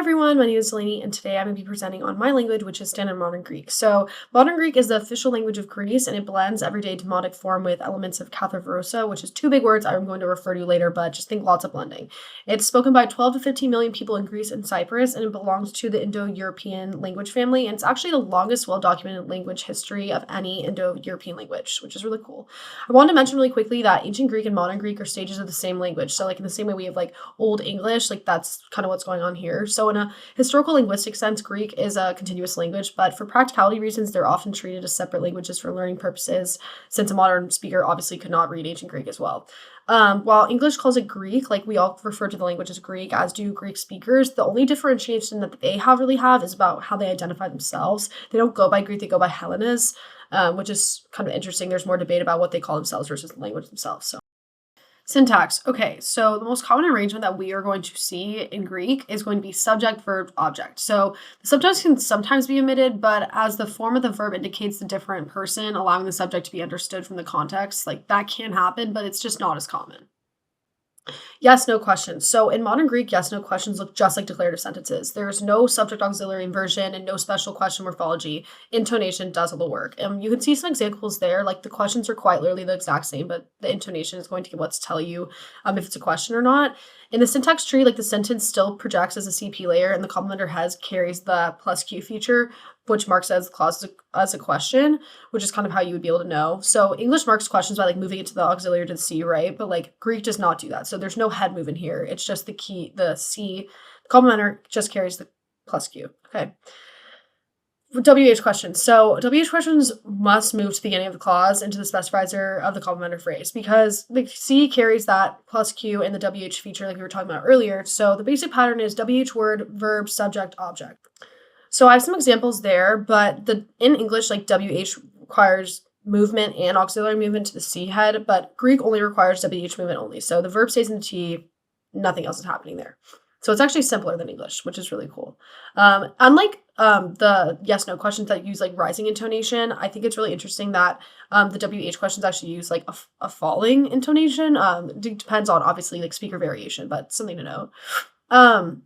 everyone, my name is Delaney, and today I'm going to be presenting on my language, which is Standard Modern Greek. So, Modern Greek is the official language of Greece, and it blends everyday demotic form with elements of Kathaverosa, which is two big words I'm going to refer to later, but just think lots of blending. It's spoken by 12 to 15 million people in Greece and Cyprus, and it belongs to the Indo-European language family, and it's actually the longest well-documented language history of any Indo-European language, which is really cool. I wanted to mention really quickly that Ancient Greek and Modern Greek are stages of the same language. So, in the same way we have Old English, that's kind of what's going on here. So in a historical linguistic sense, Greek is a continuous language, but for practicality reasons, they're often treated as separate languages for learning purposes, since a modern speaker obviously could not read ancient Greek as well. While English calls it Greek, we all refer to the language as Greek, as do Greek speakers, the only differentiation that they really have is about how they identify themselves. They don't go by Greek, they go by Hellenes, which is kind of interesting. There's more debate about what they call themselves versus the language themselves. So. Syntax. Okay, so the most common arrangement that we are going to see in Greek is going to be subject, verb, object. So the subject can sometimes be omitted, but as the form of the verb indicates the different person, allowing the subject to be understood from the context, that can happen, but it's just not as common. Yes, no questions. So in modern Greek, yes, no questions look just like declarative sentences. There's no subject auxiliary inversion and no special question morphology. Intonation does all the work. And you can see some examples there, the questions are quite literally the exact same, but the intonation is going to get tell you if it's a question or not. In the syntax tree, the sentence still projects as a CP layer and the complementer has carries the plus Q feature, which marks as the clause as a question, which is kind of how you would be able to know. So English marks questions by moving it to the auxiliary to the C, right? But Greek does not do that. So there's no head movement here. It's just the C, the complementer just carries the plus Q. Okay. WH questions. So WH questions must move to the beginning of the clause into the specifier of the complementer phrase because the C carries that plus Q and the WH feature we were talking about earlier. So the basic pattern is WH word, verb, subject, object. So I have some examples there, but in English, WH requires movement and auxiliary movement to the C head, but Greek only requires WH movement only. So the verb stays in the T, nothing else is happening there. So it's actually simpler than English, which is really cool. Unlike the yes/no questions that use rising intonation, I think it's really interesting that the WH questions actually use a falling intonation. It depends on obviously speaker variation, but something to know.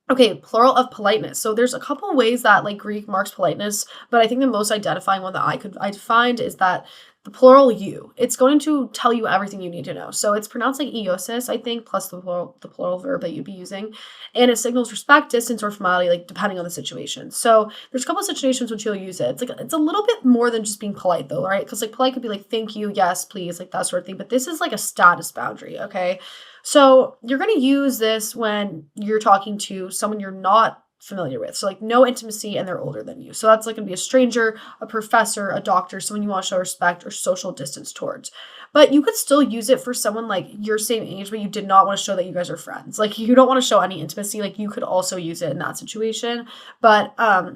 Okay, plural of politeness. So there's a couple ways that Greek marks politeness, but I think the most identifying one that I find is that the plural you. It's going to tell you everything you need to know. So it's pronounced iosis, I think, plus the plural verb that you'd be using. And it signals respect, distance, or formality, depending on the situation. So there's a couple of situations which you'll use it. It's a little bit more than just being polite though, right? Because polite could be thank you, yes, please, that sort of thing. But this is a status boundary, okay? So you're going to use this when you're talking to someone you're not familiar with. So no intimacy and they're older than you. So that's going to be a stranger, a professor, a doctor, someone you want to show respect or social distance towards. But you could still use it for someone your same age, but you did not want to show that you guys are friends. You don't want to show any intimacy. You could also use it in that situation. But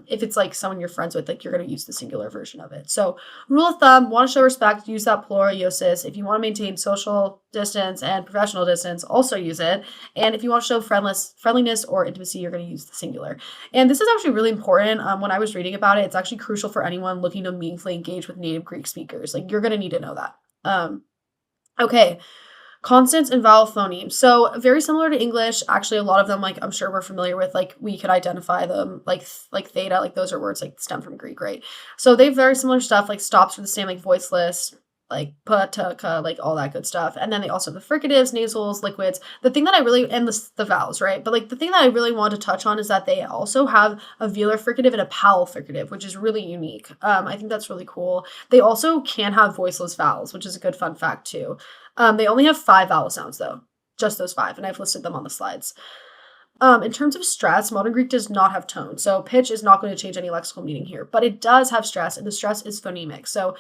if it's someone you're friends with, you're going to use the singular version of it. So rule of thumb, want to show respect, use that plural iosis. If you want to maintain social distance and professional distance, also use it. And if you want to show friendliness or intimacy, you're going to use the singular. And this is actually really important. When I was reading about it, it's actually crucial for anyone looking to meaningfully engage with native Greek speakers. You're going to need to know that. Okay. Consonants and vowel phonemes. So very similar to English. Actually, a lot of them, I'm sure we're familiar with, we could identify them, theta, those are words, stem from Greek, right? So they have very similar stuff, stops are the same, voiceless, pa, ta, ka, all that good stuff. And then they also have the fricatives, nasals, liquids. The thing that I really, and the vowels, right? But the thing that I really want to touch on is that they also have a velar fricative and a palatal fricative, which is really unique. I think that's really cool. They also can have voiceless vowels, which is a good fun fact too. They only have 5 vowel sounds though, just those 5, and I've listed them on the slides. In terms of stress, modern Greek does not have tone, so pitch is not going to change any lexical meaning here, but it does have stress, and the stress is phonemic. So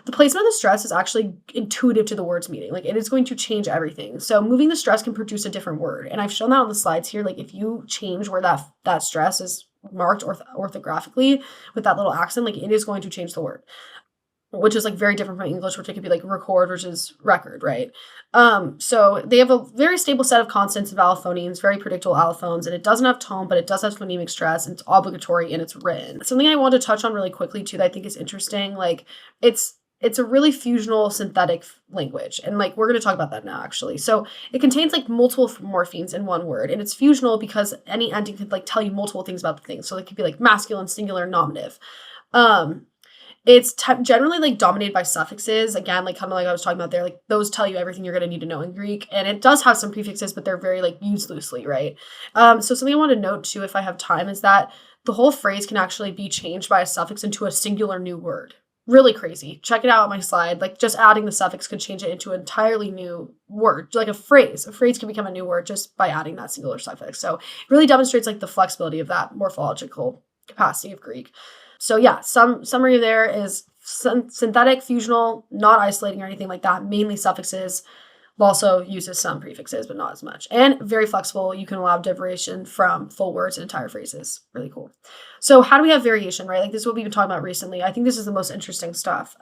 the placement of the stress is actually intuitive to the word's meaning. It is going to change everything. So moving the stress can produce a different word, and I've shown that on the slides here. If you change where that stress is marked orthographically with that little accent, it is going to change the word, which is very different from English, which it could be record versus record, right? So they have a very stable set of consonants and vowel phonemes, very predictable allophones, and it doesn't have tone, but it does have phonemic stress, and it's obligatory and it's written. Something I want to touch on really quickly too that I think is interesting, it's a really fusional synthetic language. And like we're going to talk about that now actually. So it contains like multiple morphemes in one word, and it's fusional because any ending could like tell you multiple things about the thing. So it could be like masculine, singular, nominative. Um it's generally like dominated by suffixes. Again, like kind of like I was talking about there, like those tell you everything you're going to need to know in Greek. And it does have some prefixes, but they're very like used loosely, right? So something I want to note too, if I have time, is that the whole phrase can actually be changed by a suffix into a singular new word. Really crazy. Check it out on my slide. Like just adding the suffix could change it into an entirely new word, like a phrase. A phrase can become a new word just by adding that singular suffix. So it really demonstrates like the flexibility of that morphological capacity of Greek. So yeah, some summary there is synthetic, fusional, not isolating or anything like that, mainly suffixes. Also uses some prefixes, but not as much. And very flexible. You can allow derivation from full words and entire phrases. Really cool. So how do we have variation, right? Like this is what we've been talking about recently. I think this is the most interesting stuff.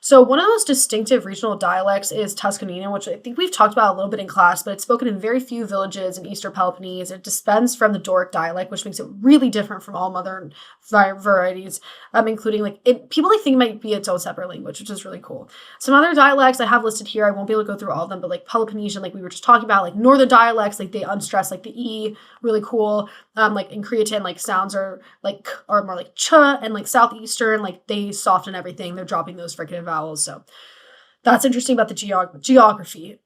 So one of the most distinctive regional dialects is Tuscaninum, which I think we've talked about a little bit in class, but it's spoken in very few villages in Eastern Peloponnese. It descends from the Doric dialect, which makes it really different from all other varieties, including like people like think it might be its own separate language, which is really cool. Some other dialects I have listed here, I won't be able to go through all of them, but like Peloponnesian, like we were just talking about, like northern dialects, like they unstress like the E, really cool. Like in Cretan, like sounds are more like ch, and like southeastern, like they soften everything. They're dropping those fricative vowels. So that's interesting about the geography.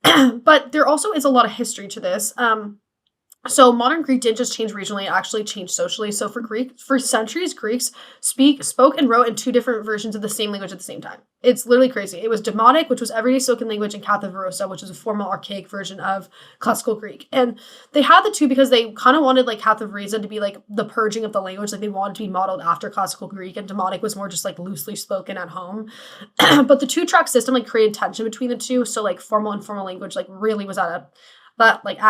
But there also is a lot of history to this. So modern Greek didn't just change regionally, it actually changed socially. So for centuries, Greeks spoke and wrote in two different versions of the same language at the same time. It's literally crazy. It was Demotic, which was everyday spoken language, and Kathaverosa, which is a formal archaic version of classical Greek. And they had the two because they kind of wanted like Kathaveresa to be like the purging of the language. Like they wanted to be modeled after classical Greek, and Demotic was more just like loosely spoken at home. But the two-track system like created tension between the two. So like formal and informal language like really was at a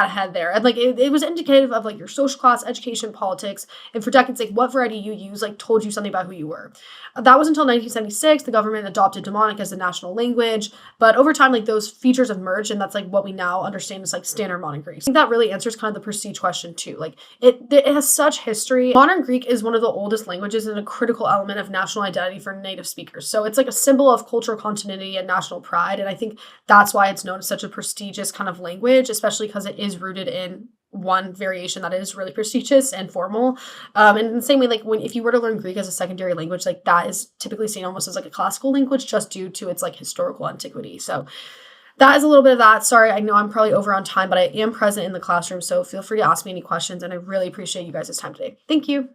head there. And like it was indicative of like your social class, education, politics, and for decades, like what variety you use, like told you something about who you were. That was until 1976, the government adopted Demonic as the national language, but over time, like those features have merged, and that's like what we now understand as like standard modern Greek. I think that really answers kind of the prestige question too. Like it has such history. Modern Greek is one of the oldest languages and a critical element of national identity for native speakers. So it's like a symbol of cultural continuity and national pride, and I think that's why it's known as such a prestigious kind of language, especially because it is rooted in one variation that is really prestigious and formal. And in the same way, like if you were to learn Greek as a secondary language, like that is typically seen almost as like a classical language just due to its like historical antiquity. So that is a little bit of that. Sorry, I know I'm probably over on time, but I am present in the classroom, so feel free to ask me any questions, and I really appreciate you guys' time today. Thank you.